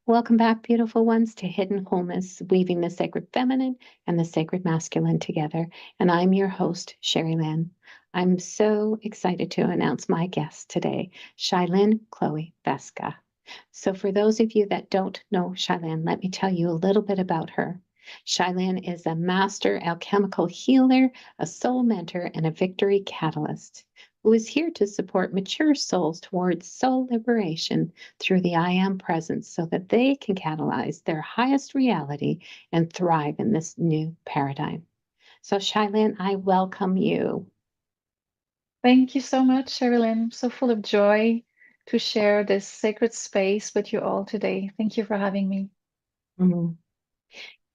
Welcome back, beautiful ones, to Hidden Wholeness, weaving the sacred feminine and the sacred masculine together. And I'm your host, Schaylenne. I'm so excited to announce my guest today, Schaylenne Chloé Veska. So, for those of you that don't know Schaylenne, let me tell you a little bit about her. Schaylenne is a master alchemical healer, a soul mentor, and a victory catalyst who is here to support mature souls towards soul liberation through the I Am presence so that they can catalyze their highest reality and thrive in this new paradigm. So, Schaylenne, I welcome you. Thank you so much, Sherilyn. So full of joy to share this sacred space with you all today. Thank you for having me. Mhm.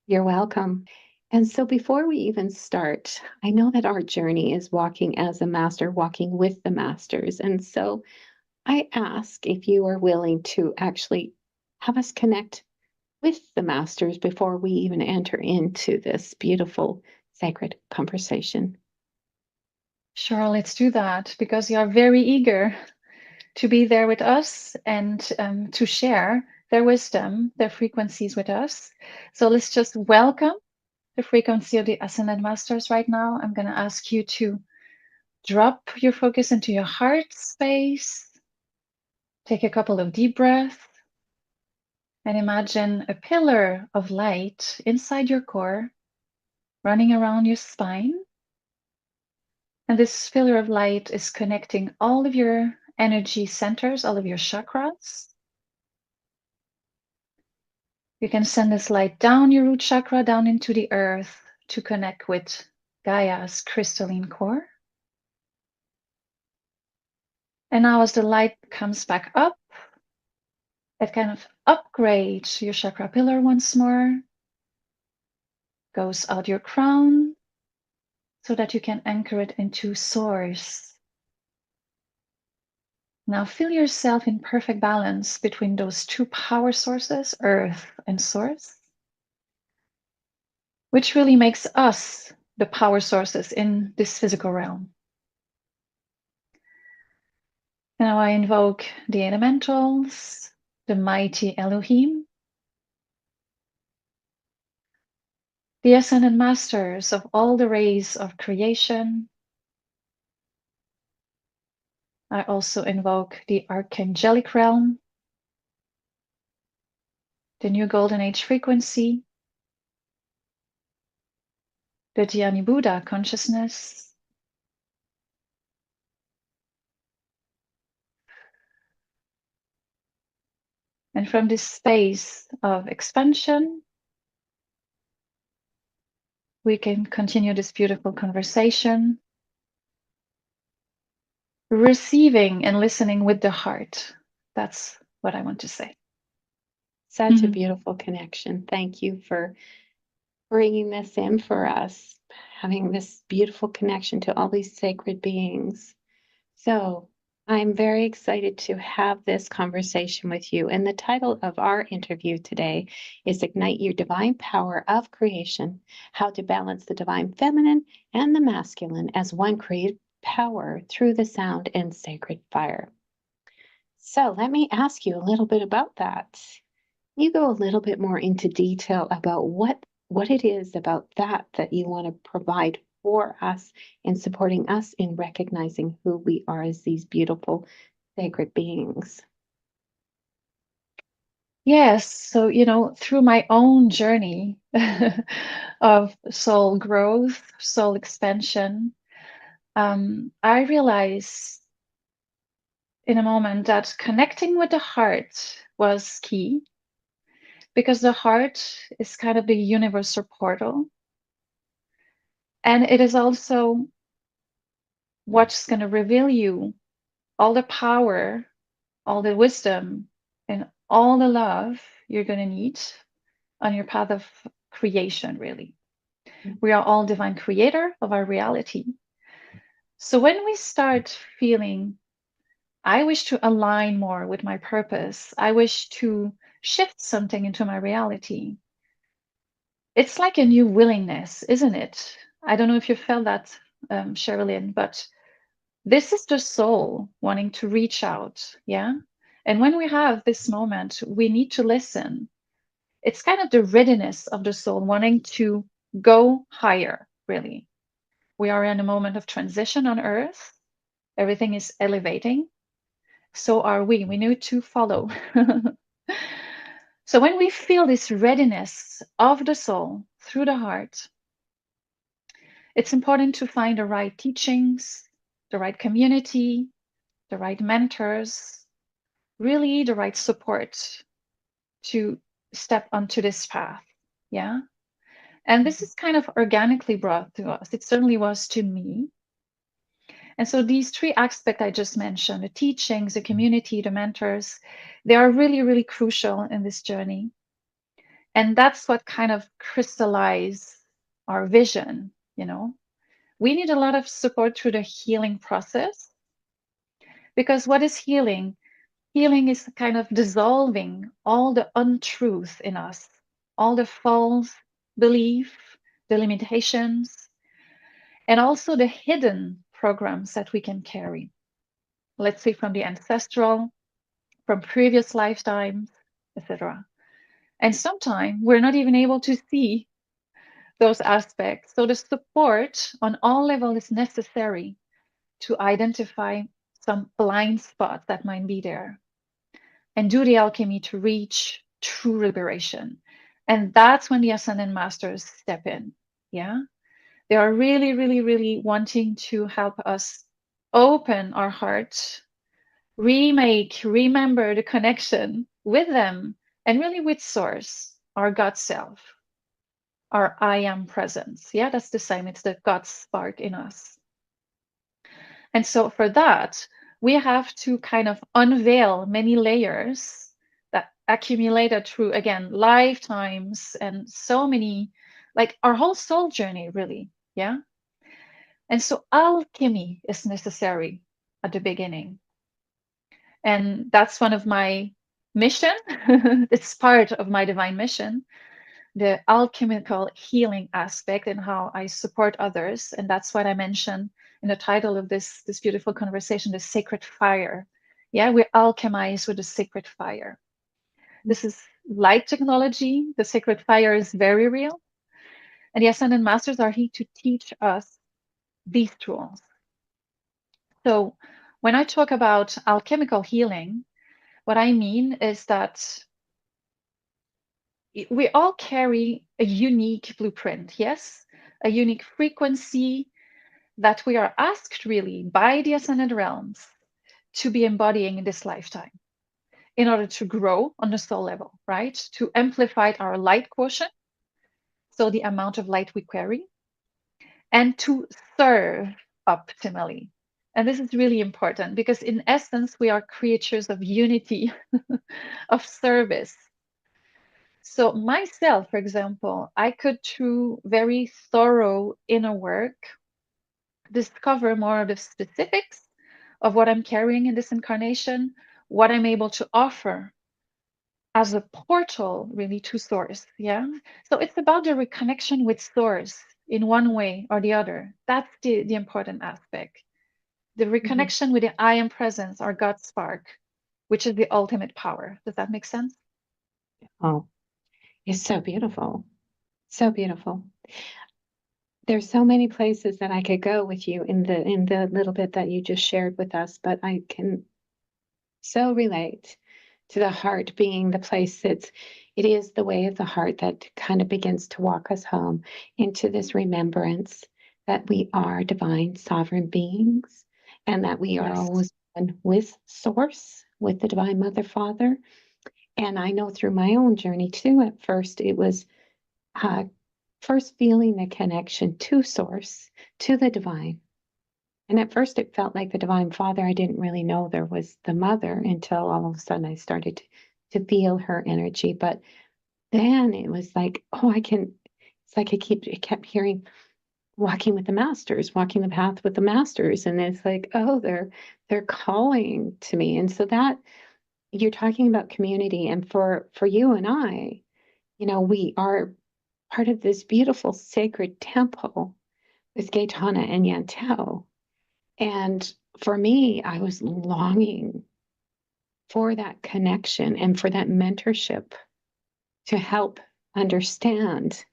You're welcome. And so, before we even start, I know that our journey is walking as a master, walking with the masters. And so, I ask if you are willing to actually have us connect with the masters before we even enter into this beautiful sacred conversation. Sure, let's do that because you are very eager to be there with us and to share their wisdom, their frequencies with us. So let's just welcome the frequency of the Ascended Masters right now. I'm going to ask you to drop your focus into your heart space, take a couple of deep breaths, and imagine a pillar of light inside your core running around your spine. And this pillar of light is connecting all of your energy centers, all of your chakras. You can send this light down your root chakra, down into the earth to connect with Gaia's crystalline core. And now, as the light comes back up, it kind of upgrades your chakra pillar once more, goes out your crown so that you can anchor it into source. Now feel yourself in perfect balance between those two power sources, earth and source, which really makes us the power sources in this physical realm. Now I invoke the elementals, the mighty Elohim, the ascended masters of all the rays of creation. I also invoke the archangelic realm, the new golden age frequency, the Dhyani Buddha consciousness, and from this space of expansion, we can continue this beautiful conversation, receiving and listening with the heart. That's what I want to say. Such a beautiful connection. Thank you for bringing this in for us, having this beautiful connection to all these sacred beings. So, I'm very excited to have this conversation with you. And the title of our interview today is Ignite Your Divine Power of Creation: How to Balance the Divine Feminine and the Masculine as One Creative Power Through the Sound and Sacred Fire. So, let me ask you a little bit about that. You go a little bit more into detail about what it is about that you want to provide for us in supporting us in recognizing who we are as these beautiful sacred beings. Yes, so through my own journey of soul growth, soul expansion, I realized in a moment that connecting with the heart was key because the heart is kind of the universal portal. And it is also what's going to reveal you all the power, all the wisdom, and all the love you're going to need on your path of creation, really. We are all divine creator of our reality. So when we start feeling, I wish to align more with my purpose, I wish to shift something into my reality, it's like a new willingness, isn't it? I don't know if you felt that, Sherilyn, but this is the soul wanting to reach out, yeah, And when we have this moment, we need to listen. It's kind of the readiness of the soul wanting to go higher, really. We are in a moment of transition on earth. Everything is elevating. So are we. We need to follow. So when we feel this readiness of the soul through the heart, it's important to find the right teachings, the right community, the right mentors, really the right support to step onto this path. Yeah. And this is kind of organically brought to us. It certainly was to me. And so these three aspects I just mentioned, the teachings, the community, the mentors, they are really, really crucial in this journey. And that's what kind of crystallized our vision, you know. We need a lot of support through the healing process, because what is healing? Healing is kind of dissolving all the untruth in us, all the false belief, the limitations, and also the hidden programs that we can carry. Let's say from the ancestral, from previous lifetimes, etc. And sometimes we're not even able to see those aspects. So the support on all levels is necessary to identify some blind spots that might be there and do the alchemy to reach true liberation. And that's when the Ascended Masters step in. Yeah. They are really, really, really wanting to help us open our heart, remember the connection with them and really with Source, our God self, our I am presence. Yeah, that's the same. It's the God spark in us. And so for that, we have to kind of unveil many layers that accumulated through, again, lifetimes and so many, like our whole soul journey, really. Yeah. And so alchemy is necessary at the beginning. And that's one of my mission. It's part of my divine mission, the alchemical healing aspect and how I support others. And that's what I mentioned in the title of this beautiful conversation, the sacred fire. Yeah, we alchemize with the sacred fire. This is light technology. The sacred fire is very real. And the Ascended Masters are here to teach us these tools. So when I talk about alchemical healing, what I mean is that we all carry a unique blueprint, yes, a unique frequency that we are asked really by the Ascended Realms to be embodying in this lifetime in order to grow on the soul level, right? To amplify our light quotient, so the amount of light we carry, and to serve optimally. And this is really important because, in essence, we are creatures of unity, of service. So, myself, for example, I could, through very thorough inner work, discover more of the specifics of what I'm carrying in this incarnation, what I'm able to offer as a portal really to Source. Yeah. So it's about the reconnection with Source in one way or the other. That's the important aspect. The reconnection with the I am presence or God spark, which is the ultimate power. Does that make sense? Oh, it's so beautiful. So beautiful. There's so many places that I could go with you in the little bit that you just shared with us, but I can so relate to the heart being the place it is the way of the heart that kind of begins to walk us home into this remembrance that we are divine sovereign beings and that we are Yes. always one with Source, with the Divine Mother Father. And I know through my own journey too, at first it was uh, first feeling the connection to Source, to the divine. And at first it felt like the Divine Father. I didn't really know there was the mother until all of a sudden I started to feel her energy. But then it was like, oh, it's like I kept hearing walking with the masters, walking the path with the masters. And it's like, oh, they're calling to me. And so that you're talking about community. And for you and I, we are part of this beautiful sacred temple with Gaetana and Yantel. And for me, I was longing for that connection and for that mentorship to help understand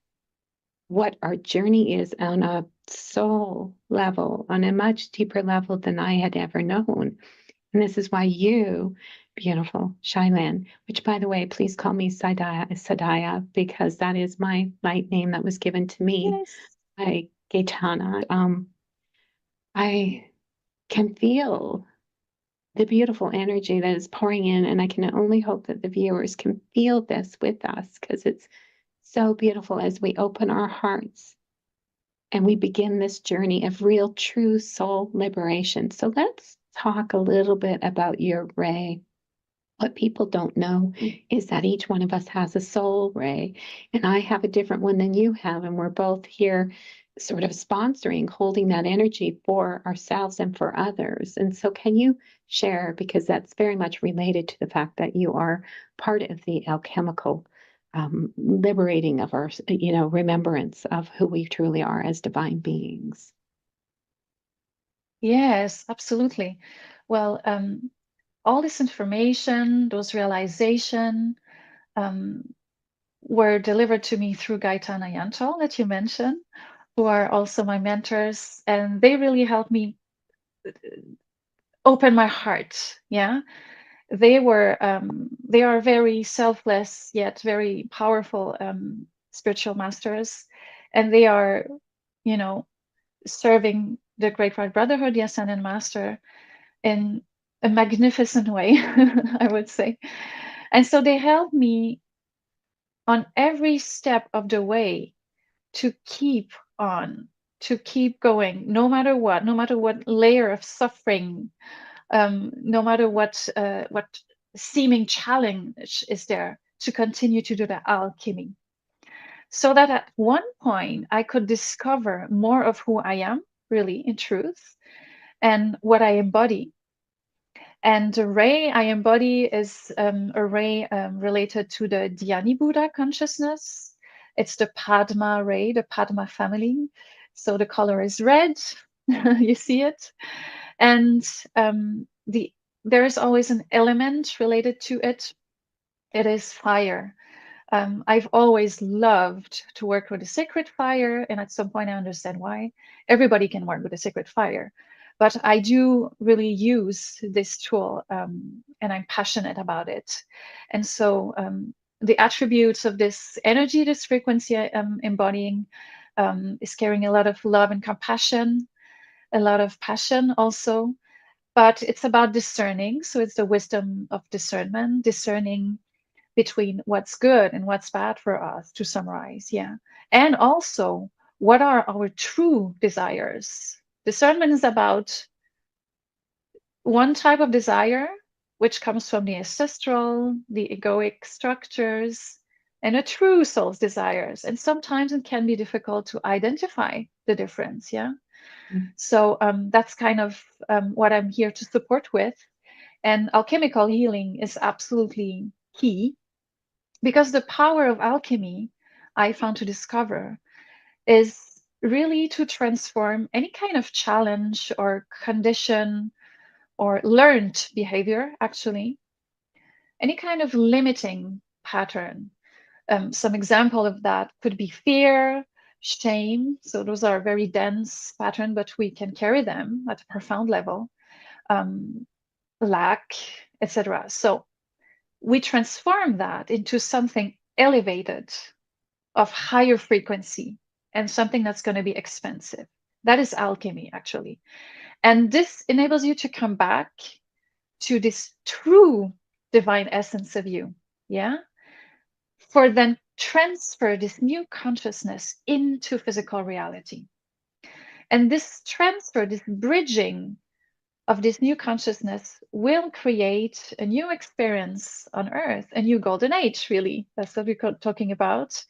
what our journey is on a soul level, on a much deeper level than I had ever known. And this is why you, beautiful Schaylenne, which by the way, please call me Sadaya, because that is my light name that was given to me Yes. by Gaetana. I can feel the beautiful energy that is pouring in, and I can only hope that the viewers can feel this with us, because it's so beautiful as we open our hearts and we begin this journey of real, true soul liberation. So let's talk a little bit about your ray. What people don't know is that each one of us has a soul ray, and I have a different one than you have. And we're both here sort of sponsoring, holding that energy for ourselves and for others. And so, can you share, because that's very much related to the fact that you are part of the alchemical liberating of our, remembrance of who we truly are as divine beings? Yes, absolutely. Well, all this information, those realization, um, were delivered to me through Gaetana Yantal that you mentioned, who are also my mentors, and they really helped me open my heart. Yeah, they are very selfless yet very powerful spiritual masters, and they are, you know, serving the Great White Brotherhood, the Ascended Master, in a magnificent way, I would say. And so they help me on every step of the way to keep on, to keep going, no matter what layer of suffering, no matter what seeming challenge is there, to continue to do the alchemy. So that at one point I could discover more of who I am, really, in truth, and what I embody. And the ray I embody is a ray related to the Dhyani Buddha consciousness. It's the Padma ray, the Padma family. So the color is red. You see it. And there is always an element related to it. It is fire. I've always loved to work with a sacred fire, and at some point I understand why. Everybody can work with a sacred fire, but I do really use this tool, and I'm passionate about it. And so the attributes of this energy, this frequency I'm embodying, is carrying a lot of love and compassion, a lot of passion also, but it's about discerning. So it's the wisdom of discernment, discerning between what's good and what's bad for us, to summarize. Yeah. And also, what are our true desires? Discernment is about one type of desire, which comes from the ancestral, the egoic structures, and a true soul's desires. And sometimes it can be difficult to identify the difference. Yeah. Mm. So that's kind of what I'm here to support with. And alchemical healing is absolutely key, because the power of alchemy, I found to discover, is really to transform any kind of challenge or condition or learned behavior, actually, any kind of limiting pattern. Some example of that could be fear, shame. So those are very dense pattern, but we can carry them at a profound level. Lack, etc. So we transform that into something elevated, of higher frequency, and something that's going to be expensive. That is alchemy, actually. And this enables you to come back to this true divine essence of you. Yeah. For then transfer this new consciousness into physical reality. And this transfer, this bridging of this new consciousness will create a new experience on earth, a new golden age, really. That's what we're talking about.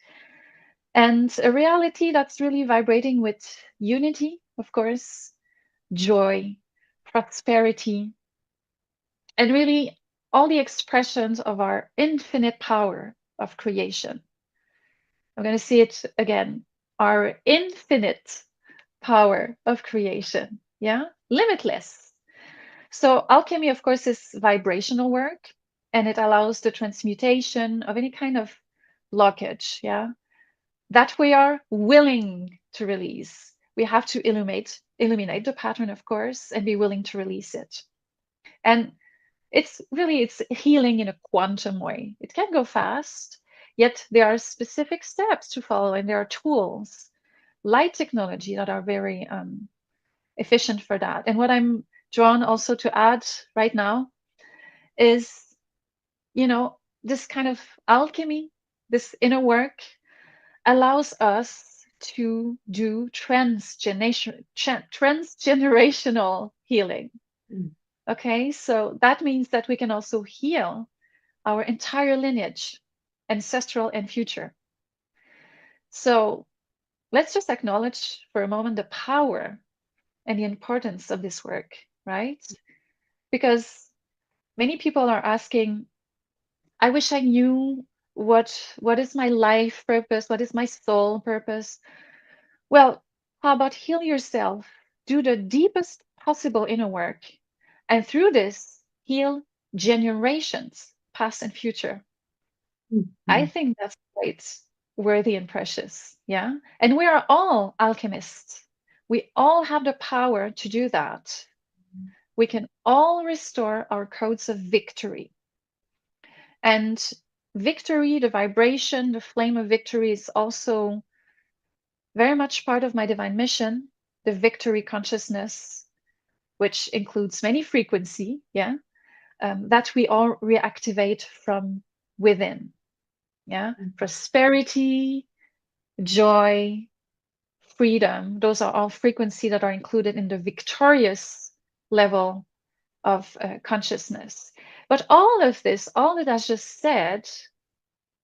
And a reality that's really vibrating with unity, of course, joy, prosperity, and really all the expressions of our infinite power of creation. I'm going to see it again. Our infinite power of creation. Yeah, limitless. So alchemy, of course, is vibrational work. and it allows the transmutation of any kind of blockage, yeah, that we are willing to release. We have to illuminate the pattern, of course, and be willing to release it. And it's healing in a quantum way. It can go fast, yet there are specific steps to follow, and there are tools, light technology that are very efficient for that. And what I'm drawn also to add right now is, this kind of alchemy, this inner work allows us to do transgenerational healing. Mm. Okay, so that means that we can also heal our entire lineage, ancestral and future. So let's just acknowledge for a moment the power and the importance of this work, right? Because many people are asking, I wish I knew what is my life purpose, what is my soul purpose. Well, how about heal yourself, do the deepest possible inner work, and through this, heal generations, past and future. I Mhm. think that's quite worthy and precious. Yeah. And we are all alchemists. We all have the power to do that. We can all restore our codes of victory. And victory, the vibration, the flame of victory is also very much part of my divine mission, the victory consciousness, which includes many frequency, yeah, that we all reactivate from within. Yeah, prosperity, joy, freedom, those are all frequency that are included in the victorious level of consciousness. But all of this, all that I just said,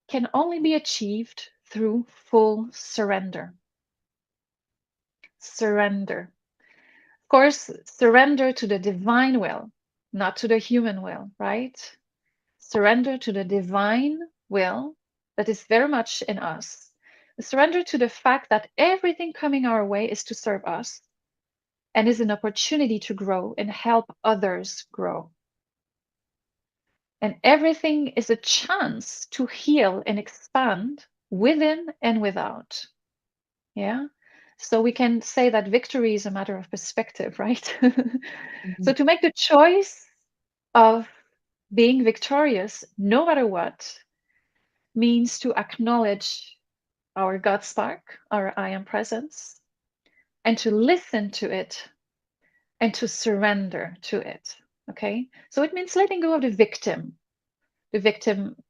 can only be achieved through full surrender. Surrender. Of course, surrender to the divine will, not to the human will, right? Surrender to the divine will that is very much in us. Surrender to the fact that everything coming our way is to serve us and is an opportunity to grow and help others grow. And everything is a chance to heal and expand within and without. Yeah. So we can say that victory is a matter of perspective, right? So Mhm. to make the choice of being victorious, no matter what, means to acknowledge our God spark, our I am presence, and to listen to it and to surrender to it. Okay. So it means letting go of the victim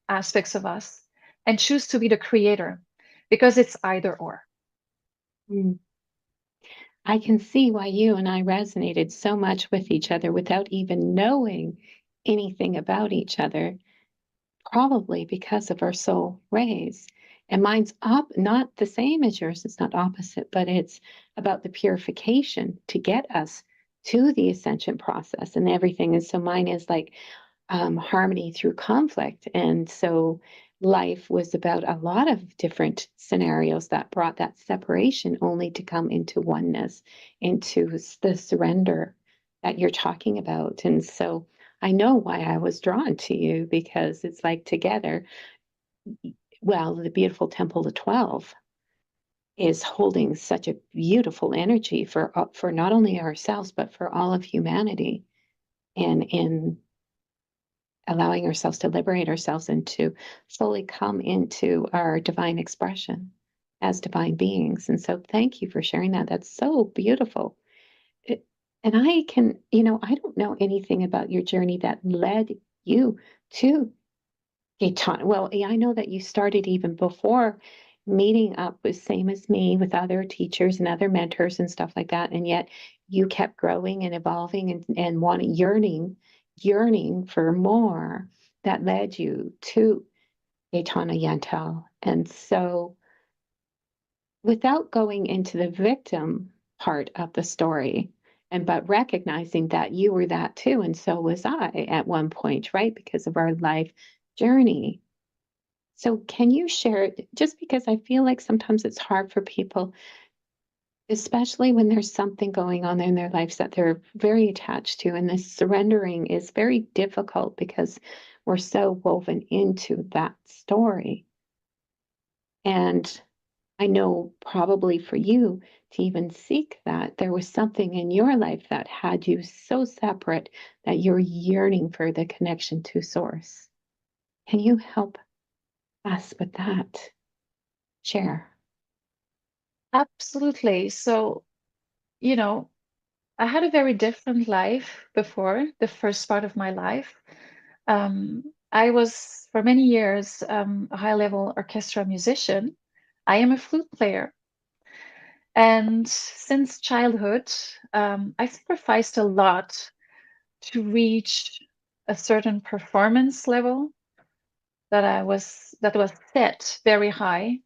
aspects of us, and choose to be the creator, because it's either or. Mm. I can see why you and I resonated so much with each other without even knowing anything about each other, probably because of our soul rays. And mine's not the same as yours, it's not opposite, but it's about the purification to get us to the ascension process and everything. And so mine is like harmony through conflict. And so life was about a lot of different scenarios that brought that separation only to come into oneness, into the surrender that you're talking about. And so I know why I was drawn to you because it's like together, well, the beautiful Temple of 12 is holding such a beautiful energy for not only ourselves but for all of humanity and in allowing ourselves to liberate ourselves and to fully come into our divine expression as divine beings. And so thank you for sharing that. That's so beautiful. It, and I can, I don't know anything about your journey that led you to Gaetan. Well, yeah, I know that you started even before meeting up with same as me with other teachers and other mentors and stuff like that. And yet you kept growing and evolving and wanting, yearning for more that led you to Gaetana Yantel. And so without going into the victim part of the story, and but recognizing that you were that too, and so was I at one point, right? Because of our life journey. So can you share it? Just because I feel like sometimes it's hard for people especially when there's something going on in their lives that they're very attached to. And this surrendering is very difficult because we're so woven into that story. And I know probably for you to even seek that, there was something in your life that had you so separate that you're yearning for the connection to source. Can you help us with that? Share. Absolutely. So, you know, I had a very different life before the first part of my life. I was for many years a high-level orchestra musician. I am a flute player. And since childhood, I sacrificed a lot to reach a certain performance level that was set very high.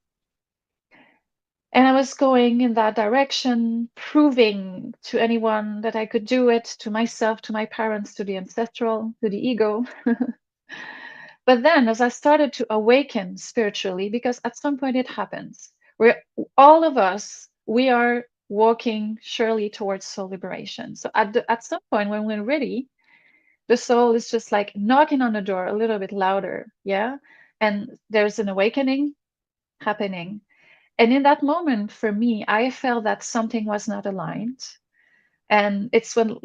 And I was going in that direction, proving to anyone that I could do it, to myself, to my parents, to the ancestral, to the ego. But then, as I started to awaken spiritually, because at some point it happens, where all of us, we are walking surely towards soul liberation. So at some point, when we're ready, the soul is just like knocking on the door a little bit louder, yeah? And there's an awakening happening. And in that moment, for me, I felt that something was not aligned. And it's when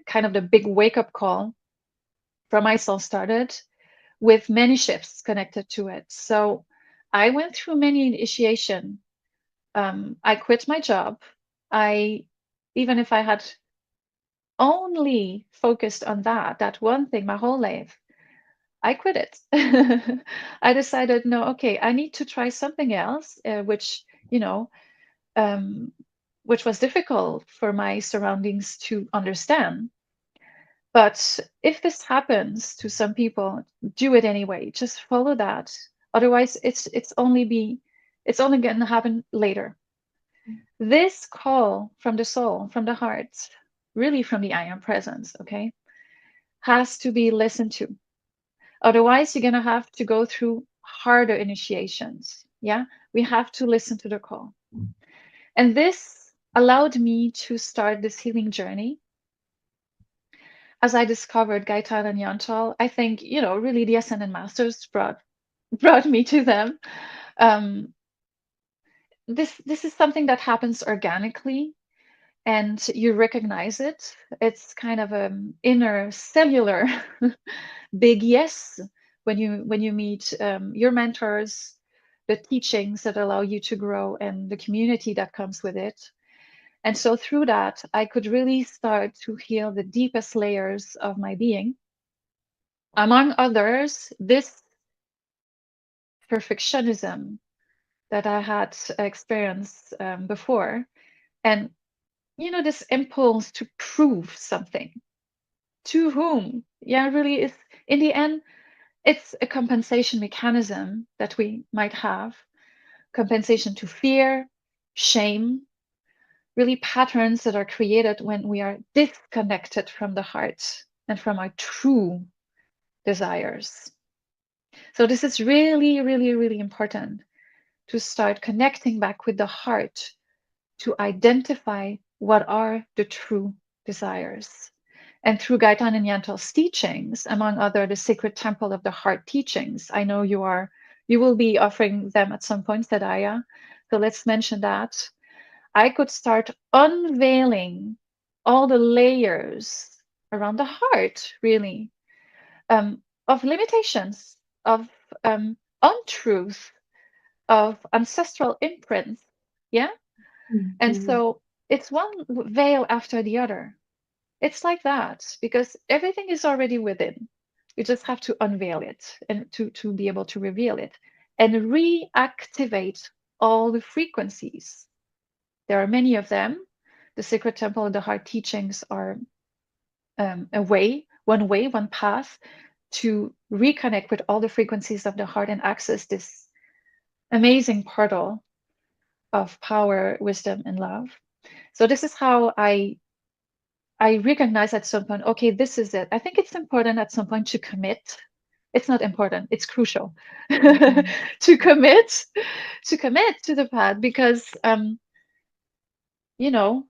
kind of the big wake up call from my soul started, with many shifts connected to it. So I went through many initiation. I quit my job. I, even if I had only focused on that one thing my whole life, I quit it. I decided, no, okay, I need to try something else, which, you know, um, which was difficult for my surroundings to understand. But if this happens to some people, do it anyway. Just follow that. Otherwise, it's only going to happen later. This call from the soul, from the heart, really from the I am presence, okay, has to be listened to. Otherwise, you're going to have to go through harder initiations. Yeah, we have to listen to the call. And this allowed me to start this healing journey. As I discovered Gaetan and Yantal, I think, really the Ascended Masters brought me to them. Um, this is something that happens organically, and you recognize it. It's kind of an inner cellular big yes when you meet your mentors, the teachings that allow you to grow, and the community that comes with it. And so through that, I could really start to heal the deepest layers of my being. Among others, this perfectionism that I had experienced before. And, this impulse to prove something. To whom? Yeah, really is, in the end, it's a compensation mechanism that we might have. Compensation to fear, shame, really patterns that are created when we are disconnected from the heart and from our true desires. So this is really, really, really important to start connecting back with the heart to identify what are the true desires. And through Gaetan and Yantal's teachings, among other, the Sacred Temple of the Heart teachings, I know you will be offering them at some point, Sadaya. So let's mention that. I could start unveiling all the layers around the heart, really, of limitations, of untruth, of ancestral imprints. Yeah. And Mhm. so it's one veil after the other. It's like that because everything is already within. You just have to unveil it and to be able to reveal it and reactivate all the frequencies. There are many of them. The Sacred Temple of the Heart teachings are one path to reconnect with all the frequencies of the heart and access this amazing portal of power, wisdom, and love. So this is how I recognize at some point, okay, this is it. I think it's important at some point to commit. It's not important, it's crucial Mhm. to commit to the path because you know,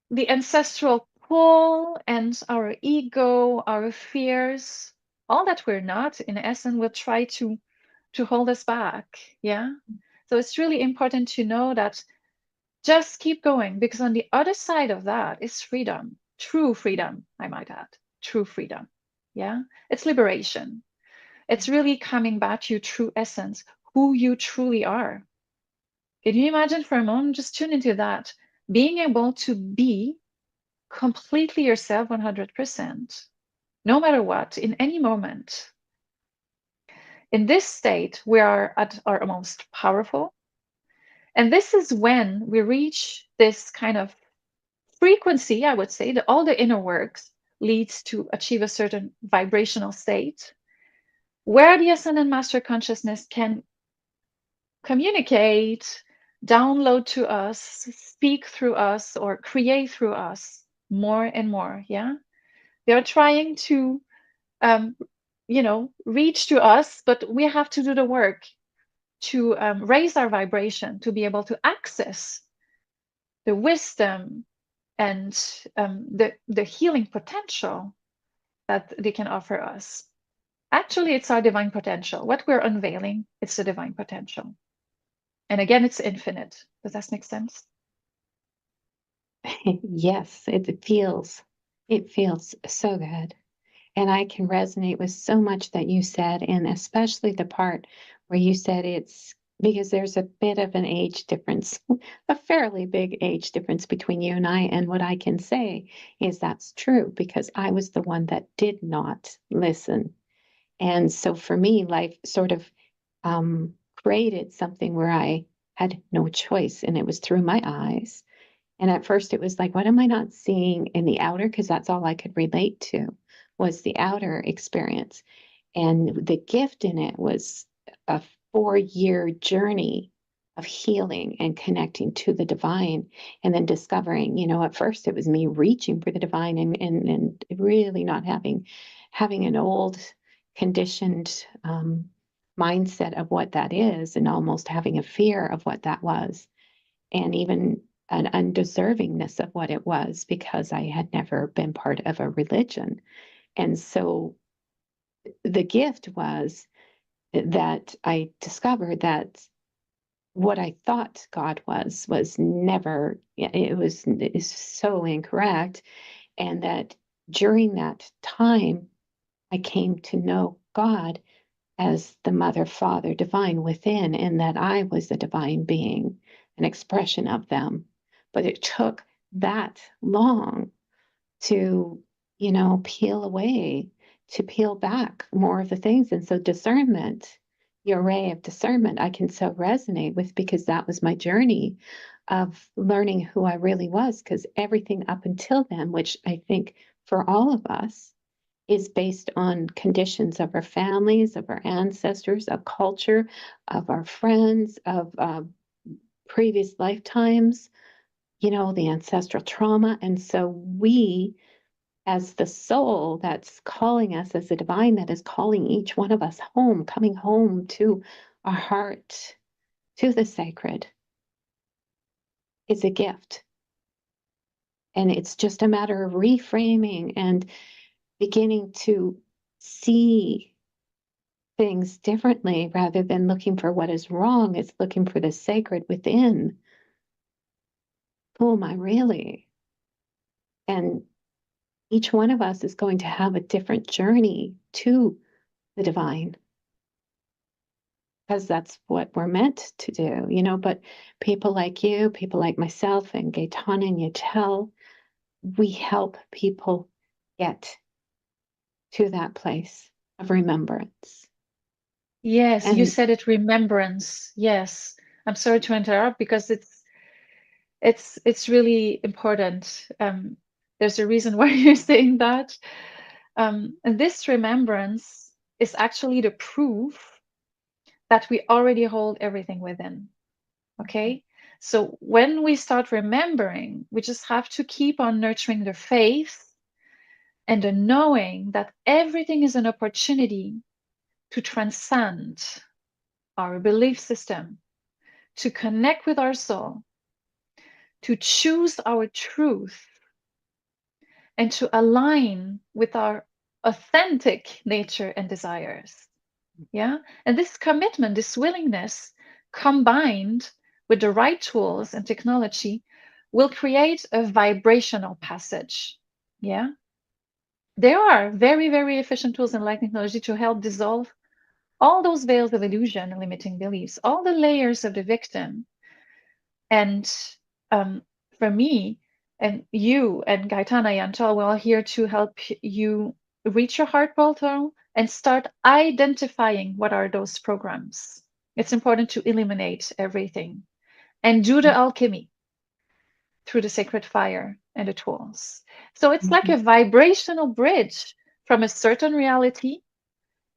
the ancestral pull and our ego, our fears, all that we're not, in essence, will try to hold us back. Yeah. So it's really important to know that just keep going, because on the other side of that is freedom, true freedom, I might add, true freedom. Yeah. It's liberation. It's really coming back to your true essence, who you truly are. Can you imagine for a moment? Just tune into that. Being able to be completely yourself 100%, no matter what, in any moment. In this state, we are at our most powerful. And this is when we reach this kind of frequency, I would say, that all the inner works leads to achieve a certain vibrational state where the ascended master consciousness can communicate, download to us, speak through us, or create through us more and more. Yeah. They are trying to, um, reach to us, but we have to do the work to raise our vibration to be able to access the wisdom and the healing potential that they can offer us. Actually, it's our divine potential. What we're unveiling, it's the divine potential. And again, it's infinite. Does that make sense? Yes, it feels so good. And I can resonate with so much that you said, and especially the part where you said it's because there's a bit of an age difference, a fairly big age difference between you and I. And what I can say is that's true because I was the one that did not listen. And so for me, life sort of created something where I had no choice, and it was through my eyes. And at first it was like, what am I not seeing in the outer? Because that's all I could relate to was the outer experience. And the gift in it was a 4-year journey of healing and connecting to the divine and then discovering, at first it was me reaching for the divine and really not having an old conditioned mindset of what that is and almost having a fear of what that was and even an undeservingness of what it was because I had never been part of a religion. And so the gift was that I discovered that what I thought God was never, it is so incorrect. And that during that time, I came to know God as the mother, father, divine within, and that I was a divine being, an expression of them. But it took that long to, peel away, to peel back more of the things. And so discernment, your ray of discernment, I can so resonate with because that was my journey of learning who I really was. Because everything up until then, which I think for all of us, is based on conditions of our families, of our ancestors, of culture, of our friends, of previous lifetimes, the ancestral trauma. And so we, as the soul that's calling us, as the divine that is calling each one of us home, coming home to our heart, to the sacred, is a gift. And it's just a matter of reframing and beginning to see things differently rather than looking for what is wrong. It's looking for the sacred within. Who am I really? And each one of us is going to have a different journey to the divine because that's what we're meant to do. But people like you, people like myself and Gaetana and Yatel, we help people get to that place of remembrance. Yes, you And said it, remembrance. Yes. I'm sorry to interrupt because it's really important. There's a reason why you're saying that. And this remembrance is actually the proof that we already hold everything within. Okay. So when we start remembering, we just have to keep on nurturing the faith and the knowing that everything is an opportunity to transcend our belief system, to connect with our soul, to choose our truth and to align with our authentic nature and desires. Yeah. And this commitment, this willingness, combined with the right tools and technology, will create a vibrational passage. Yeah. There are very, very efficient tools in light technology to help dissolve all those veils of illusion and limiting beliefs, all the layers of the victim. And for me and you and Gaetana Yantal, we're all here to help you reach your heart portal and start identifying what are those programs. It's important to eliminate everything and do the alchemy through the sacred fire and the tools. So it's like a vibrational bridge from a certain reality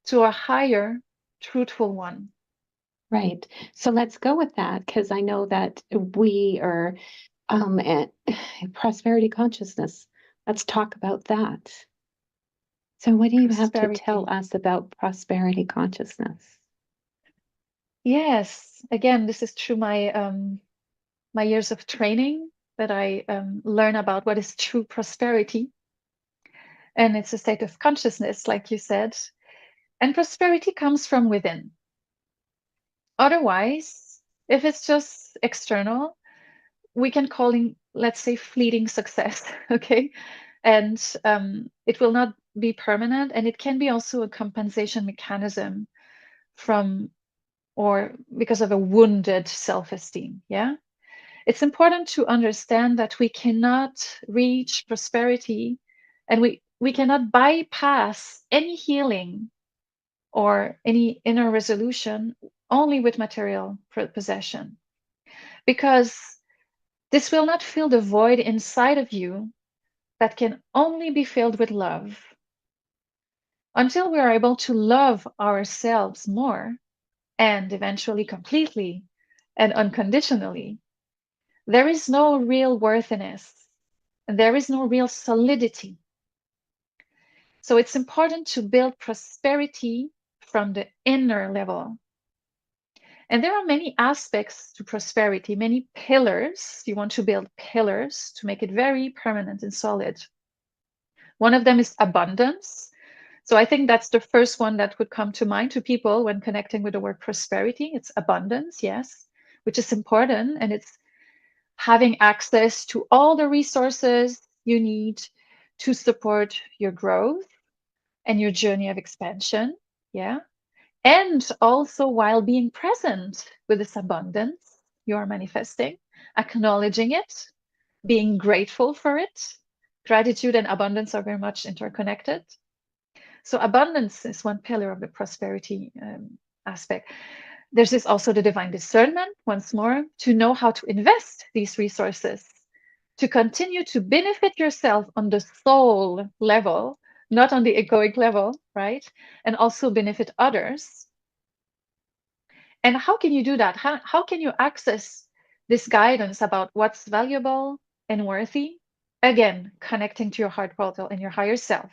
to a higher, truthful one. Right. So let's go with that, because I know that we are at prosperity consciousness. Let's talk about that. So what do you have to tell Prosperity. us about prosperity consciousness? Yes, again, this is through my years of training that I learn about what is true prosperity. And it's a state of consciousness, like you said. And prosperity comes from within. Otherwise, if it's just external, we can call it, let's say, fleeting success, okay? And it will not be permanent. And it can be also a compensation mechanism from or because of a wounded self-esteem, yeah? It's important to understand that we cannot reach prosperity and we cannot bypass any healing or any inner resolution only with material possession, because this will not fill the void inside of you that can only be filled with love. Until we are able to love ourselves more and eventually completely and unconditionally, there is no real worthiness, and there is no real solidity. So it's important to build prosperity from the inner level. And there are many aspects to prosperity, many pillars. You want to build pillars to make it very permanent and solid. One of them is abundance. So I think that's the first one that would come to mind to people when connecting with the word prosperity. It's abundance, yes, which is important. And it's having access to all the resources you need to support your growth and your journey of expansion. Yeah. And also while being present with this abundance you are manifesting, acknowledging it, being grateful for it. Gratitude and abundance are very much interconnected. So abundance is one pillar of the prosperity aspect. There's this also the divine discernment, once more, to know how to invest these resources, to continue to benefit yourself on the soul level, not on the egoic level, right? And also benefit others. And how can you do that? How can you access this guidance about what's valuable and worthy? Again, connecting to your heart portal and your higher self,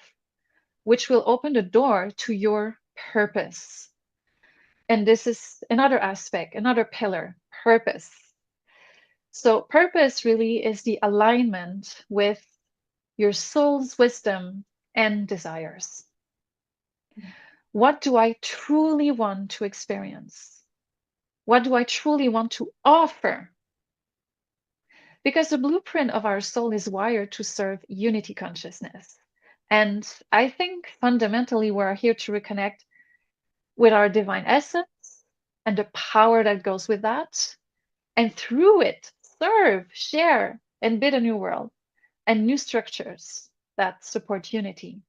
which will open the door to your purpose. And this is another aspect, another pillar, purpose. So, purpose really is the alignment with your soul's wisdom and desires. What do I truly want to experience? What do I truly want to offer? Because the blueprint of our soul is wired to serve unity consciousness. And I think fundamentally we're here to reconnect with our divine essence and the power that goes with that. And through it, serve, share, and build a new world and new structures that support unity.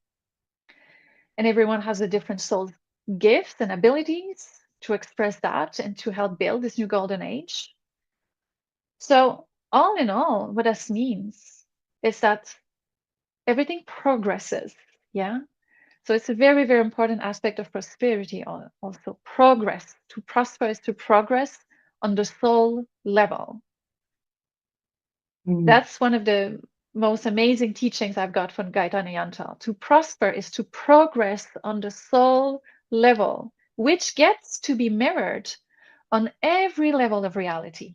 And everyone has a different soul gifts and abilities to express that and to help build this new golden age. So, all in all, what this means is that everything progresses. Yeah. So it's a very, very important aspect of prosperity also. Progress. To prosper is to progress on the soul level. That's one of the most amazing teachings I've got from Gaetano Yantal. To prosper is to progress on the soul level, which gets to be mirrored on every level of reality.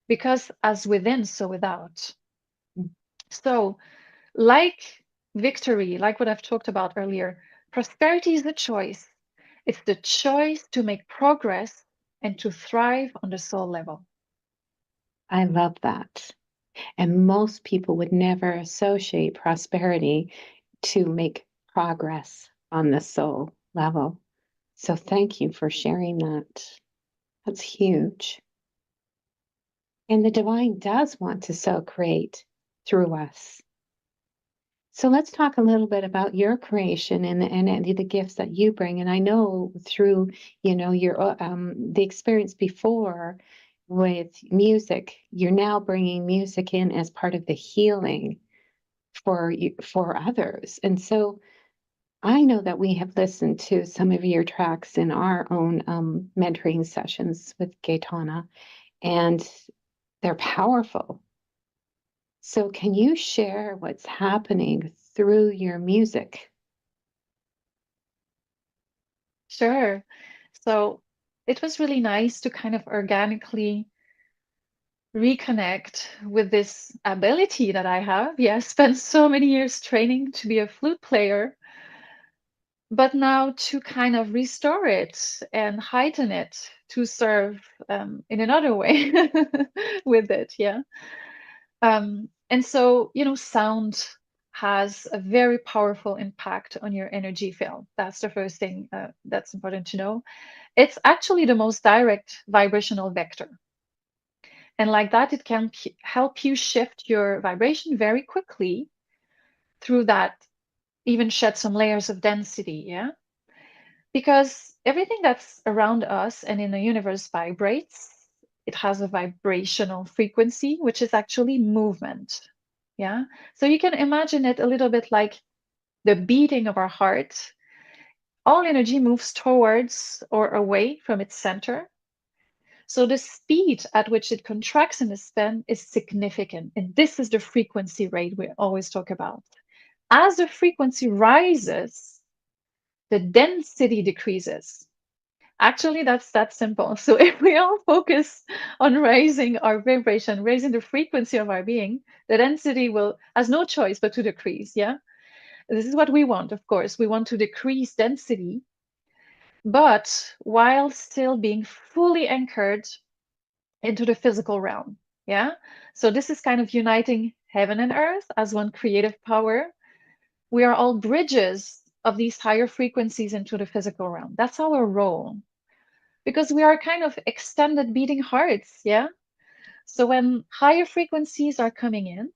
because as within, so without. So, like victory, like what I've talked about earlier, prosperity is a choice. It's the choice to make progress and to thrive on the soul level. I love that. And most people would never associate prosperity to make progress on the soul level. So thank you for sharing that. That's huge. And the divine does want to so create through us. So let's talk a little bit about your creation and the gifts that you bring. And I know through, your the experience before with music, you're now bringing music in as part of the healing for you, for others. And so I know that we have listened to some of your tracks in our own mentoring sessions with Gaetana, and they're powerful. So, can you share what's happening through your music? Sure. So it was really nice to kind of organically reconnect with this ability that I have. Yeah, I spent so many years training to be a flute player, but now to kind of restore it and heighten it to serve in another way with it. Yeah. And so, sound has a very powerful impact on your energy field. That's the first thing that's important to know. It's actually the most direct vibrational vector. And like that, it can help you shift your vibration very quickly through that, even shed some layers of density. Yeah. Because everything that's around us and in the universe vibrates, it has a vibrational frequency, which is actually movement. Yeah. So you can imagine it a little bit like the beating of our heart. All energy moves towards or away from its center. So the speed at which it contracts and expands is significant. And this is the frequency rate we always talk about. As the frequency rises, the density decreases. Actually, that's that simple. So if we all focus on raising our vibration, raising the frequency of our being, the density will has no choice but to decrease. Yeah. This is what we want, of course. We want to decrease density, but while still being fully anchored into the physical realm. Yeah. So this is kind of uniting heaven and earth as one creative power. We are all bridges of these higher frequencies into the physical realm. That's our role because we are kind of extended beating hearts. Yeah. So when higher frequencies are coming in,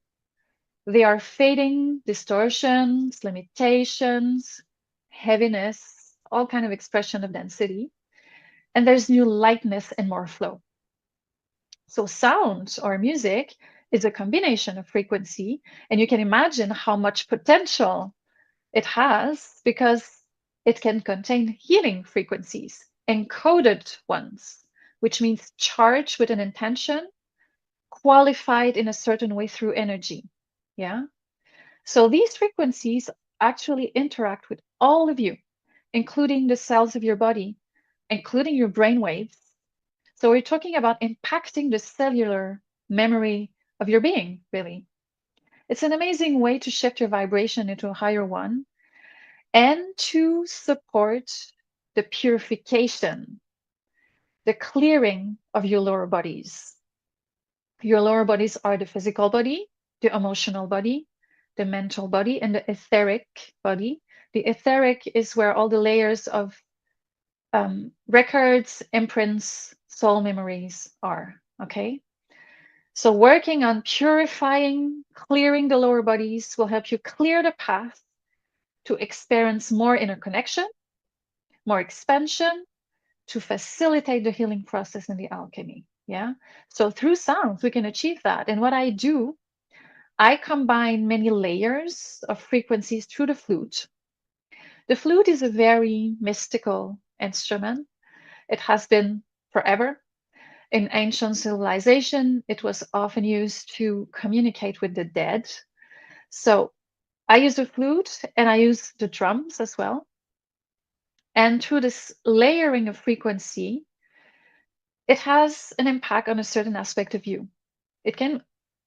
they are fading distortions, limitations, heaviness, all kind of expression of density. And there's new lightness and more flow. So sound or music is a combination of frequency, and you can imagine how much potential it has because it can contain healing frequencies, encoded ones, which means charged with an intention, qualified in a certain way through energy. Yeah. So these frequencies actually interact with all of you, including the cells of your body, including your brain waves. So we're talking about impacting the cellular memory of your being, really. It's an amazing way to shift your vibration into a higher one and to support the purification, the clearing of your lower bodies. Your lower bodies are the physical body, the emotional body, the mental body, and the etheric body. The etheric is where all the layers of records, imprints, soul memories are. Okay. So, working on purifying, clearing the lower bodies will help you clear the path to experience more inner connection, more expansion, to facilitate the healing process in the alchemy. Yeah. So, through sounds, we can achieve that. And what I do, I combine many layers of frequencies through the flute. The flute is a very mystical instrument. It has been forever. In ancient civilization, it was often used to communicate with the dead. So I use the flute and I use the drums as well. And through this layering of frequency, it has an impact on a certain aspect of you. It can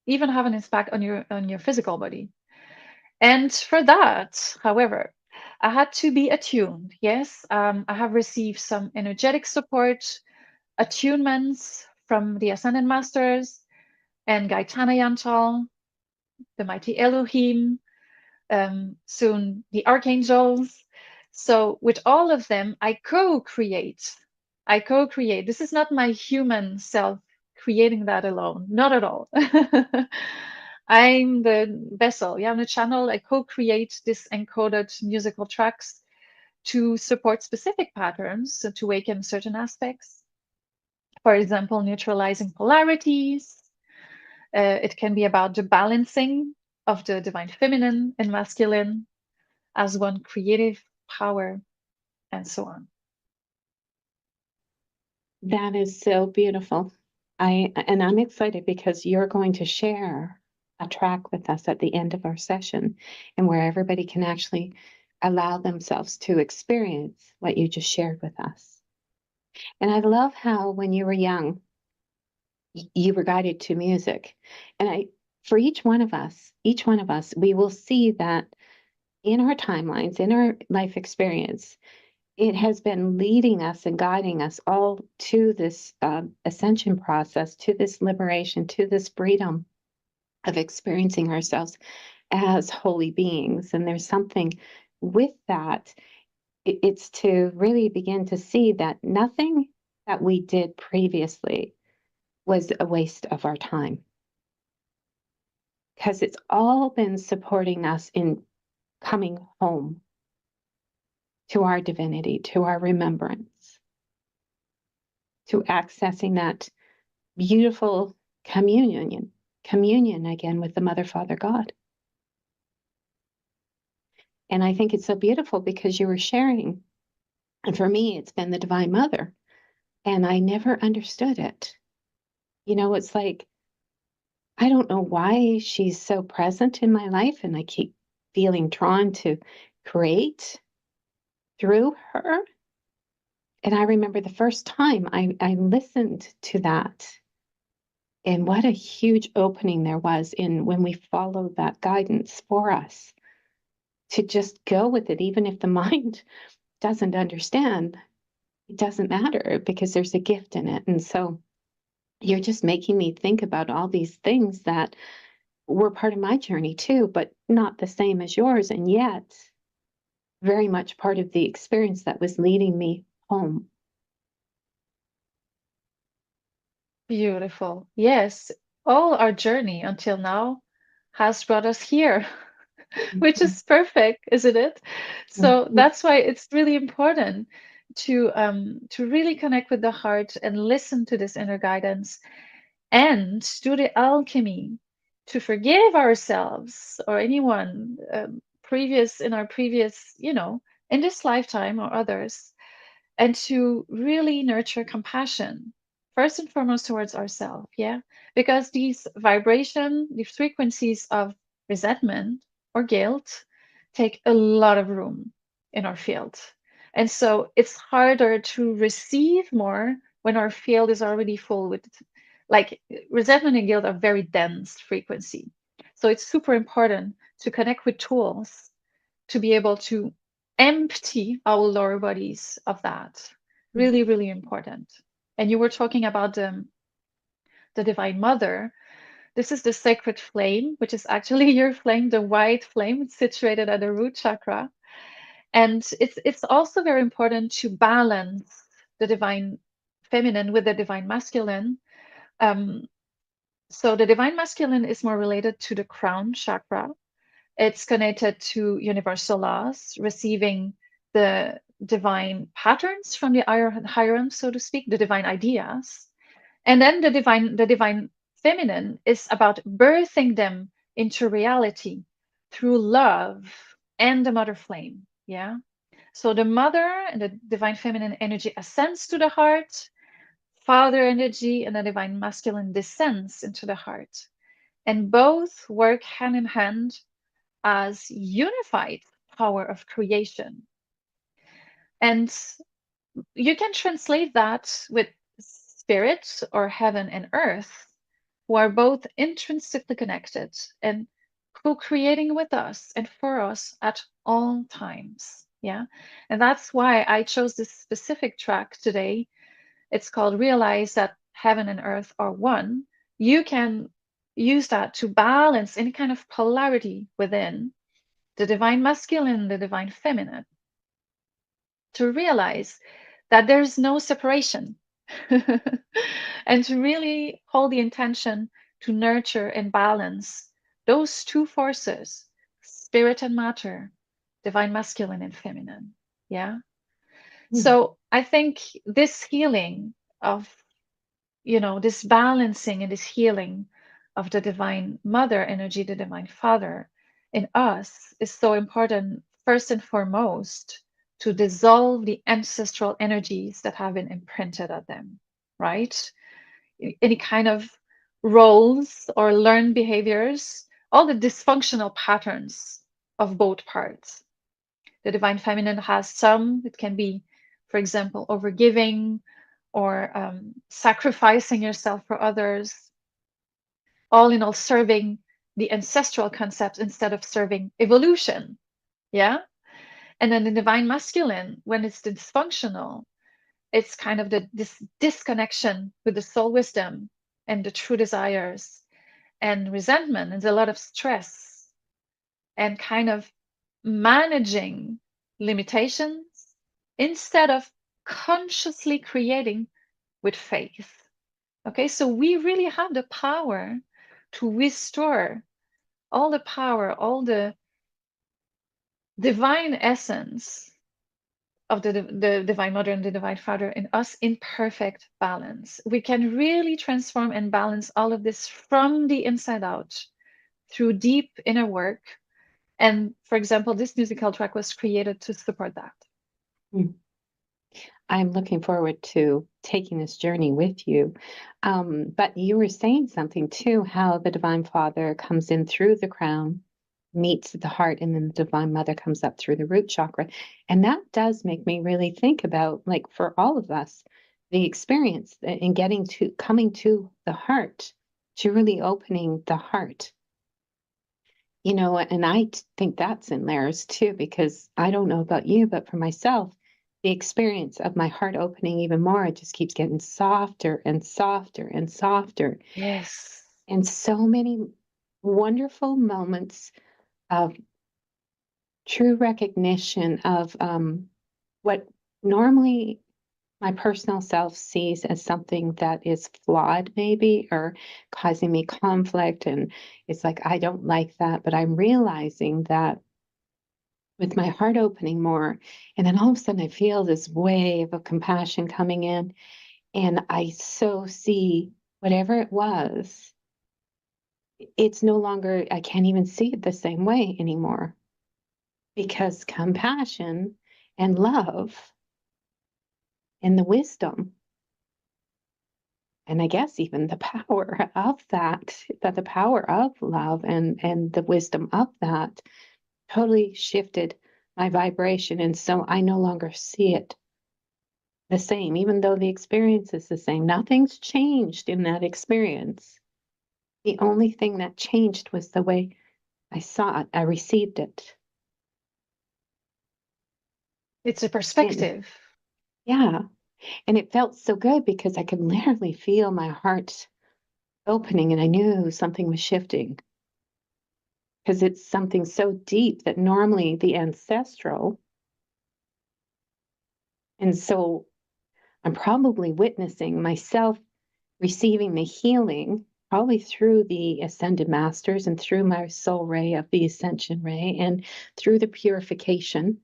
even have an impact on your physical body. And for that, however, I had to be attuned. Yes, I have received some energetic support, attunements from the Ascended Masters and Gaetana Yantal, the mighty Elohim, soon the archangels. So with all of them, I co-create. I co-create. This is not my human self creating that alone. Not at all. I'm the vessel. Yeah, I'm the channel. I co-create this encoded musical tracks to support specific patterns, so to awaken certain aspects. For example, neutralizing polarities. It can be about the balancing of the divine feminine and masculine as one creative power, and so on. That is so beautiful. I'm excited because you're going to share a track with us at the end of our session and where everybody can actually allow themselves to experience what you just shared with us. And I love how when you were young, you were guided to music. And for each one of us, we will see that in our timelines, in our life experience, it has been leading us and guiding us all to this ascension process, to this liberation, to this freedom of experiencing ourselves as holy beings. And there's something with that. It's to really begin to see that nothing that we did previously was a waste of our time, because it's all been supporting us in coming home to our divinity, to our remembrance, to accessing that beautiful communion again with the Mother, Father, God. And I think it's so beautiful because you were sharing, and for me, it's been the Divine Mother, and I never understood it. It's like, I don't know why she's so present in my life, and I keep feeling drawn to create through her. And I remember the first time I listened to that, and what a huge opening there was in when we followed that guidance for us to just go with it, even if the mind doesn't understand. It doesn't matter because there's a gift in it. And so you're just making me think about all these things that were part of my journey too, but not the same as yours. And yet, very much part of the experience that was leading me home. Beautiful. Yes, all our journey until now has brought us here, which Mhm. is perfect, isn't it? So Mhm. that's why it's really important to really connect with the heart and listen to this inner guidance and do the alchemy to forgive ourselves or anyone previous in our previous, in this lifetime or others, and to really nurture compassion first and foremost towards ourselves. Yeah, because these frequencies of resentment or guilt take a lot of room in our field, and so it's harder to receive more when our field is already full with, like, resentment and guilt are very dense frequency. So it's super important to connect with tools to be able to empty our lower bodies of that. Really, really important. And you were talking about the Divine Mother. This is the sacred flame, which is actually your flame, the white flame. It's situated at the root chakra. And it's also very important to balance the divine feminine with the divine masculine. Um, so the divine masculine is more related to the crown chakra. It's connected to universal laws, receiving the divine patterns from the higher realm, so to speak, the divine ideas. And then the divine feminine is about birthing them into reality through love and the mother flame. Yeah. So the mother and the divine feminine energy ascends to the heart, father energy and the divine masculine descends into the heart. And both work hand in hand as unified power of creation. And you can translate that with spirit or heaven and earth. who are both intrinsically connected and co-creating with us and for us at all times. Yeah. And that's why I chose this specific track today. It's called Realize That Heaven and Earth Are One. You can use that to balance any kind of polarity within the divine masculine, the divine feminine, to realize that there's no separation and to really hold the intention to nurture and balance those two forces, spirit and matter, divine masculine and feminine. Yeah. Mm. So I think this healing of, this balancing and this healing of the divine mother energy, the divine father in us is so important, first and foremost, to dissolve the ancestral energies that have been imprinted at them, right? Any kind of roles or learned behaviors, all the dysfunctional patterns of both parts. The divine feminine has some, it can be, for example, overgiving or sacrificing yourself for others, all in all, serving the ancestral concepts instead of serving evolution. Yeah. And then the divine masculine, when it's dysfunctional, it's kind of this disconnection with the soul wisdom and the true desires and resentment and a lot of stress and kind of managing limitations instead of consciously creating with faith. Okay, so we really have the power to restore all the power, all the divine essence of the divine mother and the divine father in us in perfect balance. We can really transform and balance all of this from the inside out through deep inner work. And for example, this musical track was created to support that. Mm. I'm looking forward to taking this journey with you. But you were saying something too, how the Divine Father comes in through the crown, meets the heart, and then the Divine Mother comes up through the root chakra. And that does make me really think about, like, for all of us, the experience in coming to the heart, to really opening the heart. And think that's in layers too, because I don't know about you, but for myself, the experience of my heart opening even more, it just keeps getting softer and softer and softer. Yes. And so many wonderful moments of true recognition of what normally my personal self sees as something that is flawed, maybe, or causing me conflict. And it's like, I don't like that. But I'm realizing that with my heart opening more, and then all of a sudden I feel this wave of compassion coming in, and I so see whatever it was, it's no longer, I can't even see it the same way anymore because compassion and love and the wisdom, and I guess even the power of that the power of love and the wisdom of that totally shifted my vibration. And so I no longer see it the same, even though the experience is the same. Nothing's changed in that experience. The only thing that changed was the way I saw it, I received it. It's a And perspective. yeah, and it felt so good because I could literally feel my heart opening and I knew something was shifting because it's something so deep that normally the ancestral. And so I'm probably witnessing myself receiving the healing, probably through the ascended masters and through my soul ray of the ascension ray and through the purification,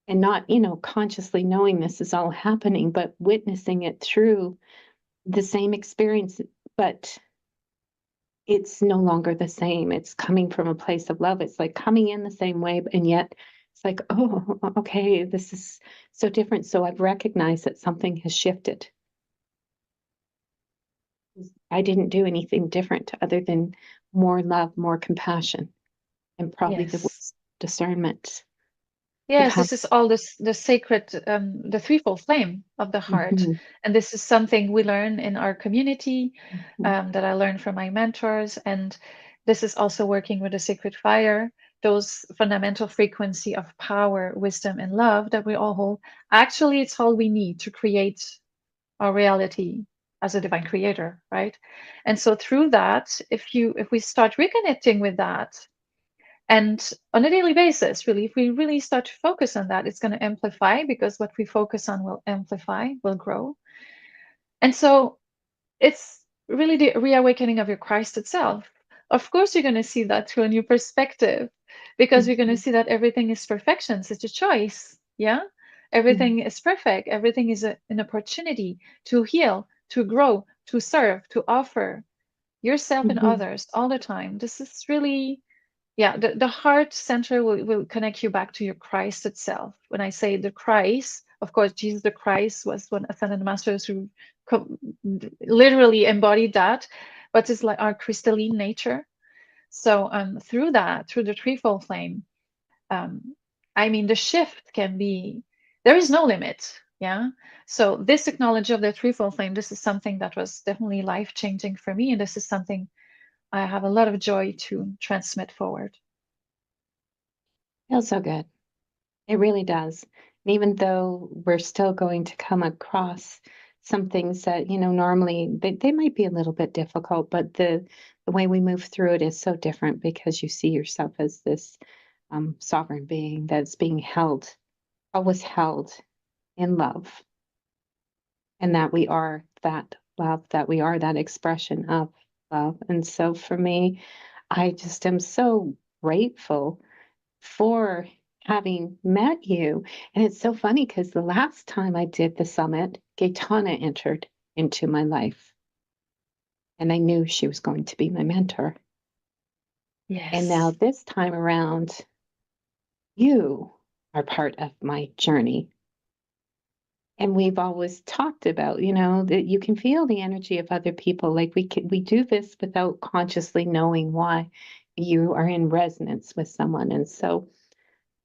and not, consciously knowing this is all happening, but witnessing it through the same experience. But it's no longer the same. It's coming from a place of love. It's like coming in the same way, and yet it's like, oh, okay, this is so different. So I've recognized that something has shifted. I didn't do anything different other than more love, more compassion, and probably the Yes. discernment. It Yes, has. this is all this the sacred, the threefold flame of the heart, Mhm, and this is something we learn in our community, mhm, that I learned from my mentors, and this is also working with the sacred fire, those fundamental frequency of power, wisdom, and love that we all hold. Actually, it's all we need to create our reality as a divine creator, right? And so through that, if we start reconnecting with that and on a daily basis, really, if we really start to focus on that, it's going to amplify because what we focus on will amplify, will grow. And so it's really the reawakening of your Christ itself. Of course, you're going to see that through a new perspective because you're going to mhm, see that everything is perfection. It's a choice. Yeah. yeah, Everything is perfect. Everything is an opportunity to heal, to grow, to serve, to offer yourself and mhm. others all the time. This is really, yeah, the heart center will connect you back to your Christ itself. When I say the Christ, of course, Jesus the Christ was one ascended masters who co- literally embodied that, but it's like our crystalline nature. So through that, through the threefold flame, um, I mean, the shift can be, there is no limit. Yeah. So this technology of the threefold flame, this is something that was definitely life changing for me. And this is something I have a lot of joy to transmit forward. Feels so good. It really does. And even though we're still going to come across some things that, normally they might be a little bit difficult, but the way we move through it is so different because you see yourself as this sovereign being that's being held, always held in love, and that we are that love, that we are that expression of love. And so for me, I just am so grateful for having met you. And it's so funny because the last time I did the summit, Gaetana entered into my life, and I knew she was going to be my mentor. And now Yes. this time around, you are part of my journey. And we've always talked about, that you can feel the energy of other people. Like we do this without consciously knowing why you are in resonance with someone. And so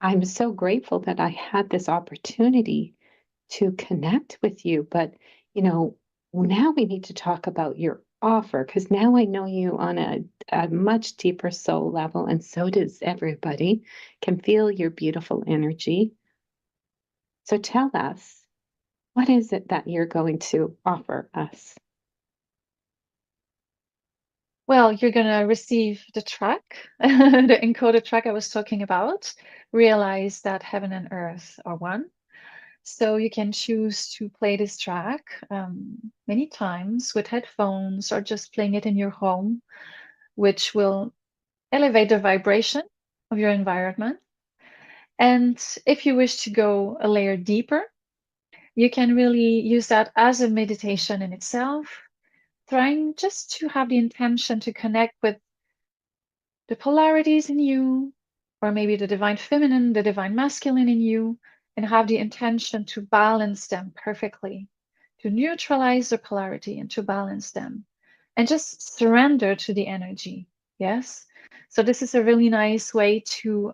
I'm so grateful that I had this opportunity to connect with you. But, you know, now we need to talk about your offer because now I know you on a much deeper soul level, and so does everybody, can feel your beautiful energy. So tell us, what is it that you're going to offer us? Well, you're gonna receive the track, the encoded track I was talking about. Realize that heaven and earth are one. So you can choose to play this track many times with headphones or just playing it in your home, which will elevate the vibration of your environment. And if you wish to go a layer deeper, you can really use that as a meditation in itself, trying just to have the intention to connect with the polarities in you, or maybe the divine feminine, the divine masculine in you, and have the intention to balance them perfectly, to neutralize the polarity and to balance them, and just surrender to the energy. Yes. So, this is a really nice way to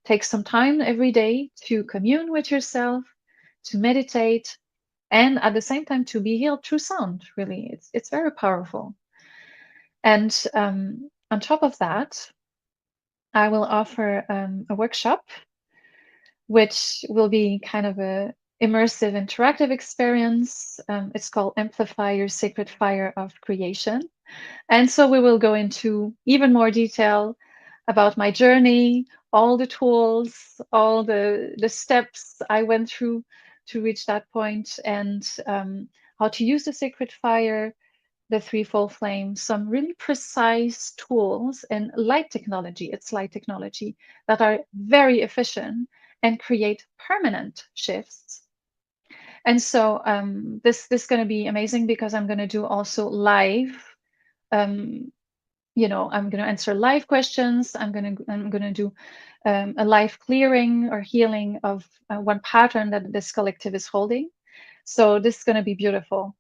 take some time every day to commune with yourself, to meditate, and at the same time to be healed through sound. Really, it's very powerful. And on top of that, I will offer a workshop, which will be kind of a immersive, interactive experience. It's called Amplify Your Sacred Fire of Creation. And so we will go into even more detail about my journey, all the tools, all the steps I went through to reach that point, and how to use the sacred fire, the threefold flame, some really precise tools and light technology. It's light technology that are very efficient and create permanent shifts. And so this is going to be amazing because I'm going to do also live. Um, I'm going to answer live questions. I'm going to do a live clearing or healing of one pattern that this collective is holding. So this is going to be beautiful.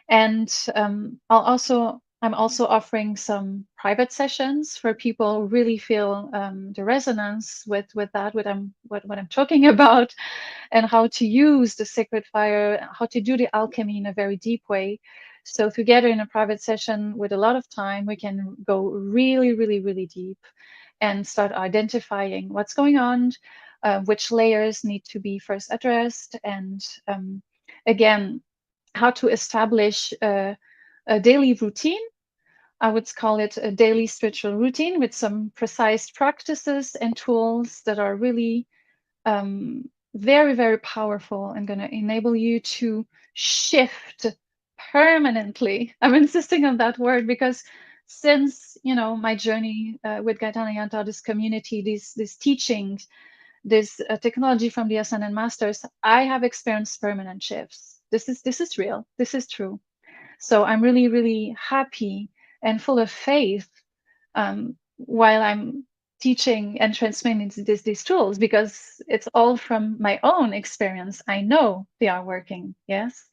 And I'll also I'm also offering some private sessions for people who really feel the resonance with that, what I'm talking about, and how to use the sacred fire, how to do the alchemy in a very deep way. So together in a private session with a lot of time, we can go really, really, really deep and start identifying what's going on, which layers need to be first addressed, and again, how to establish a daily routine. I would call it a daily spiritual routine with some precise practices and tools that are really very, very powerful and going to enable you to shift permanently. I'm insisting on that word because since my journey with Gaetano Yanta, this community, these teachings, this technology from the Ascended Masters, I have experienced permanent shifts. This is real. This is true. So I'm really, really happy and full of faith while I'm teaching and transmitting these tools, because it's all from my own experience. I know they are working. Yes.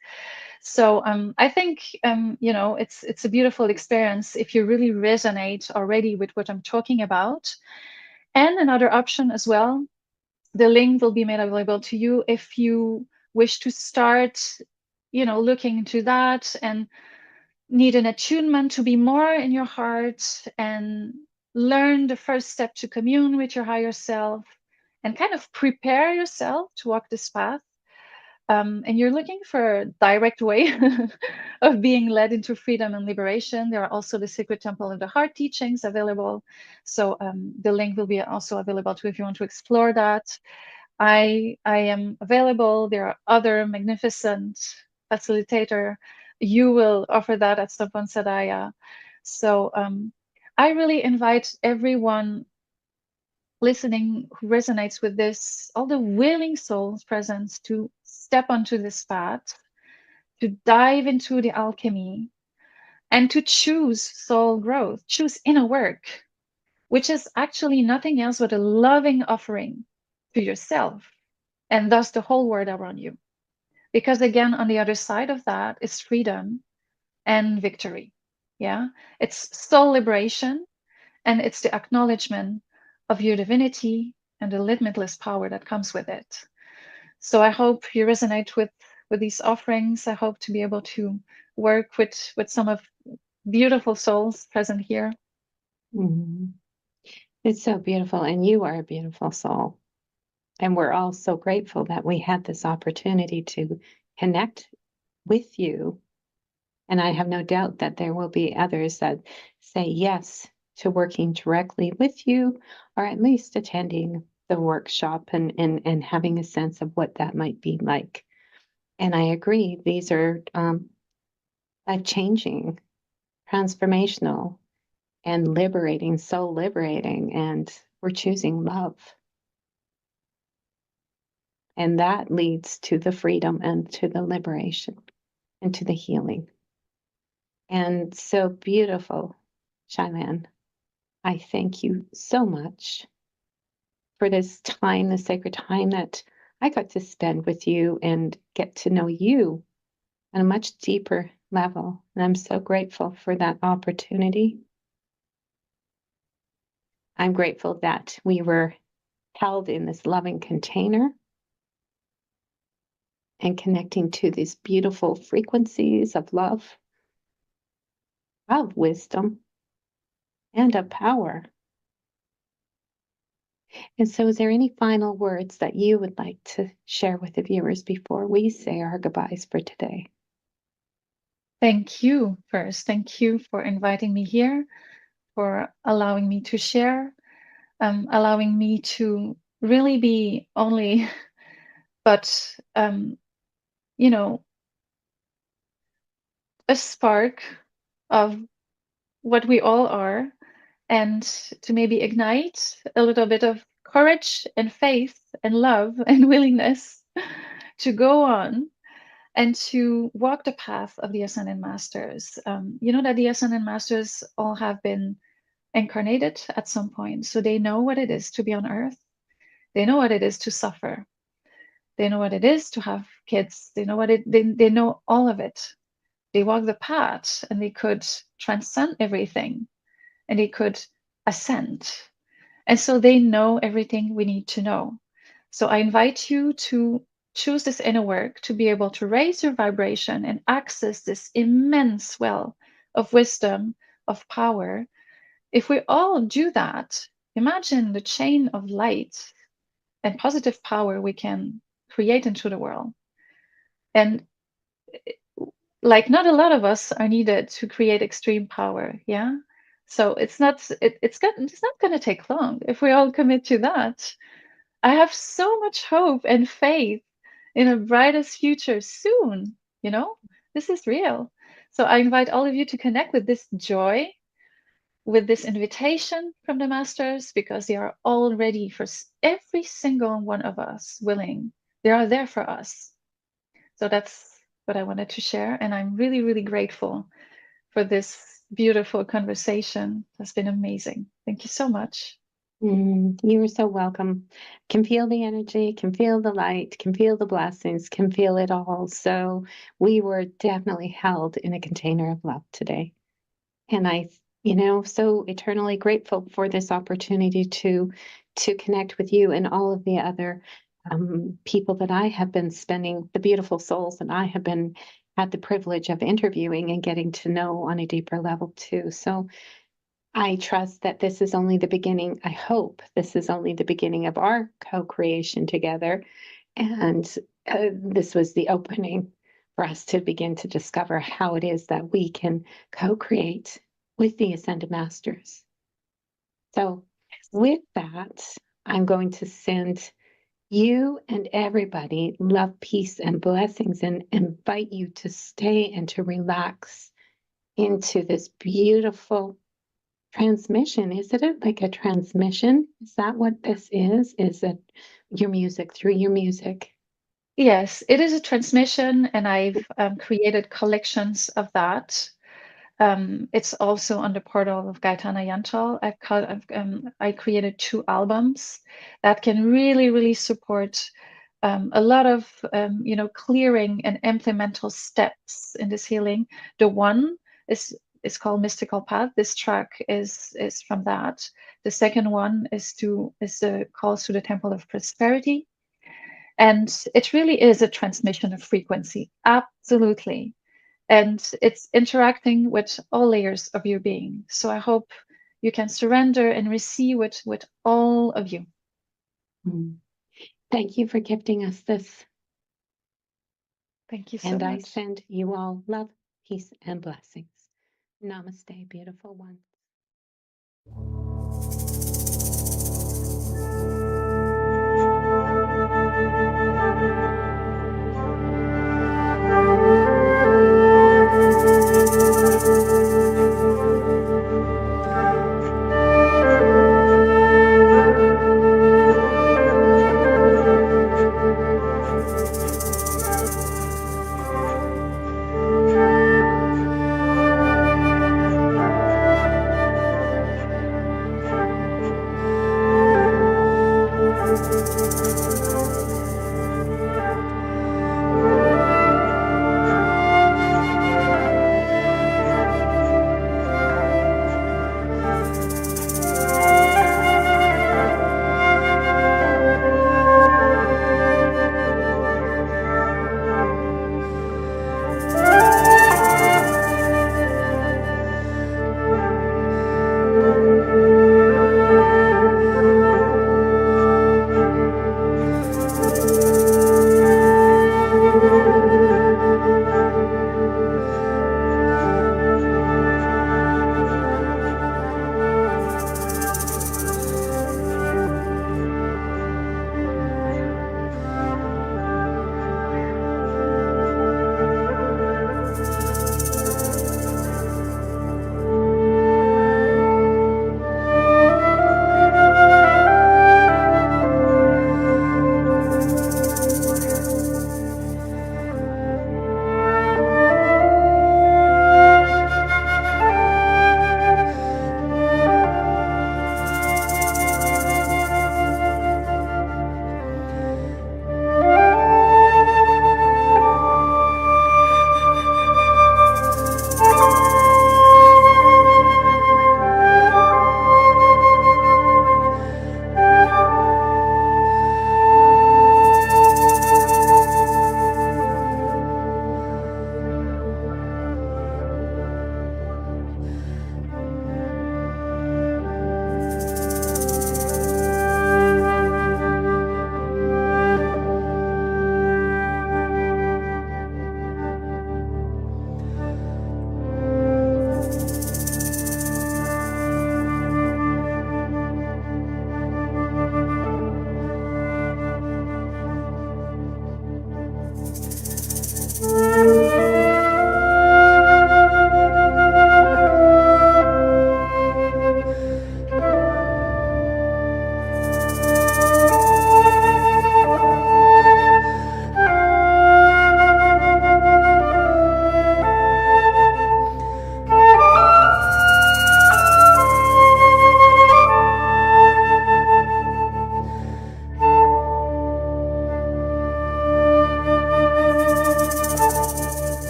So I think it's a beautiful experience if you really resonate already with what I'm talking about. And another option as well, the link will be made available to you if you wish to start looking into that and need an attunement to be more in your heart and learn the first step to commune with your higher self and kind of prepare yourself to walk this path. And you're looking for a direct way of being led into freedom and liberation. There are also the Secret Temple of the Heart teachings available. So the link will be also available too if you want to explore that. I am available. There are other magnificent facilitator. You will offer that at some point, Sadaya. So I really invite everyone listening who resonates with this, all the willing souls present, to step onto this path, to dive into the alchemy, and to choose soul growth, choose inner work, which is actually nothing else but a loving offering to yourself and thus the whole world around you. Because again, on the other side of that is freedom and victory. Yeah, it's soul liberation, and it's the acknowledgement of your divinity and the limitless power that comes with it. So I hope you resonate with these offerings. I hope to be able to work with some of beautiful souls present here. Mhm. It's so beautiful, and you are a beautiful soul. And we're all so grateful that we had this opportunity to connect with you. And I have no doubt that there will be others that say yes to working directly with you, or at least attending the workshop and having a sense of what that might be like. And I agree, these are life-changing, transformational, and liberating, soul liberating, and we're choosing love. And that leads to the freedom and to the liberation and to the healing. And so beautiful, Schaylenne. I thank you so much for this time, the sacred time that I got to spend with you and get to know you on a much deeper level. And I'm so grateful for that opportunity. I'm grateful that we were held in this loving container and connecting to these beautiful frequencies of love, of wisdom, and of power. And so, is there any final words that you would like to share with the viewers before we say our goodbyes for today? Thank you first. Thank you for inviting me here, for allowing me to share, allowing me to really be only, but, you know, a spark of what we all are, and to maybe ignite a little bit of courage and faith and love and willingness to go on and to walk the path of the Ascended Masters. You know that the Ascended Masters all have been incarnated at some point, so they know what it is to be on Earth. They know what it is to suffer. They know what it is to have kids. They know they know all of it. They walk the path, and they could transcend everything and they could ascend. And so they know everything we need to know. So I invite you to choose this inner work to be able to raise your vibration and access this immense well of wisdom, of power. If we all do that, imagine the chain of light and positive power we can create into the world. And like not a lot of us are needed to create extreme power, yeah? So it's not going to take long if we all commit to that. I have so much hope and faith in a brightest future soon, you know? This is real. So I invite all of you to connect with this joy, with this invitation from the masters, because they are all ready for every single one of us willing. They are there for us. So that's what I wanted to share. And I'm really, really grateful for this beautiful conversation. It's been amazing. Thank you so much. You are so welcome. Can feel the energy, can feel the light, can feel the blessings, can feel it all. So we were definitely held in a container of love today. And so eternally grateful for this opportunity to connect with you and all of the other people that I have been spending, the beautiful souls that I have been had the privilege of interviewing and getting to know on a deeper level too. So I trust that this is only the beginning. I hope this is only the beginning of our co-creation together. And this was the opening for us to begin to discover how it is that we can co-create with the Ascended Masters. So with that, I'm going to send you and everybody love, peace, and blessings and invite you to stay and to relax into this beautiful transmission. Is it like a transmission? Is that what this is? Is it your music through your music? Yes, it is a transmission, and I've created collections of that. It's also on the portal of Gaetana Yantal. I created 2 albums that can really, really support a lot of clearing and implemental steps in this healing. The one is called Mystical Path. This track is from that. The second one is the calls to the Temple of Prosperity, and it really is a transmission of frequency, absolutely. And it's interacting with all layers of your being. So I hope you can surrender and receive it with all of you. Thank you for gifting us this. Thank you so and much. I send you all love, peace, and blessings. Namaste, beautiful one.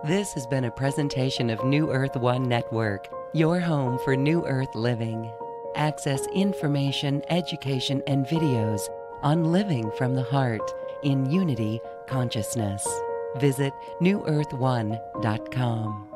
This has been a presentation of New Earth One Network, your home for New Earth living. Access information, education, and videos on living from the heart in unity consciousness. Visit newearth1.com.